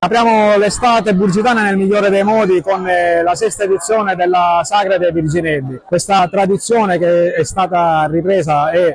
Apriamo l'estate burgitana nel migliore dei modi con la sesta edizione della Sagra dei Virginelli. Questa tradizione che è stata ripresa e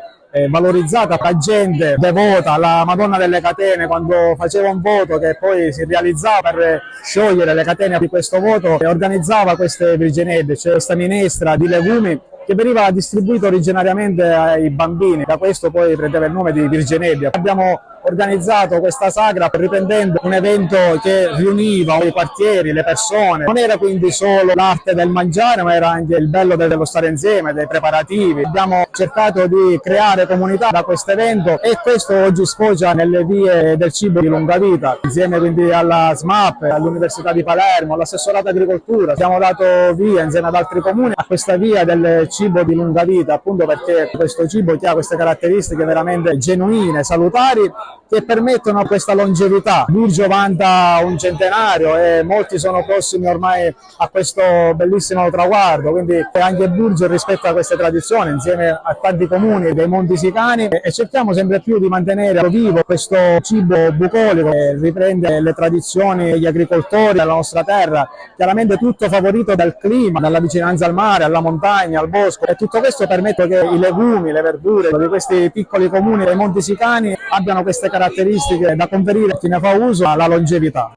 valorizzata da gente devota alla Madonna delle Catene, quando faceva un voto che poi si realizzava per sciogliere le catene di questo voto, e organizzava queste Virginelli, cioè questa minestra di legumi che veniva distribuito originariamente ai bambini. Da questo poi prendeva il nome di Virginelli. Abbiamo organizzato questa sagra riprendendo un evento che riuniva i quartieri, le persone. Non era quindi solo l'arte del mangiare, ma era anche il bello dello stare insieme, dei preparativi. Abbiamo cercato di creare comunità da questo evento e questo oggi sfocia nelle vie del cibo di lunga vita, insieme quindi alla SMAP, all'Università di Palermo, all'Assessorato Agricoltura. Abbiamo dato via insieme ad altri comuni a questa via del cibo di lunga vita, appunto perché questo cibo che ha queste caratteristiche veramente genuine, salutari, che permettono questa longevità. Burgio vanta un centenario e molti sono prossimi ormai a questo bellissimo traguardo, quindi anche Burgio rispetta queste tradizioni insieme a tanti comuni dei Monti Sicani, e cerchiamo sempre più di mantenere vivo questo cibo bucolico che riprende le tradizioni degli agricoltori della nostra terra, chiaramente tutto favorito dal clima, dalla vicinanza al mare, alla montagna, al bosco, e tutto questo permette che i legumi, le verdure di questi piccoli comuni dei Monti Sicani abbiano queste caratteristiche da conferire a chi ne fa uso alla longevità.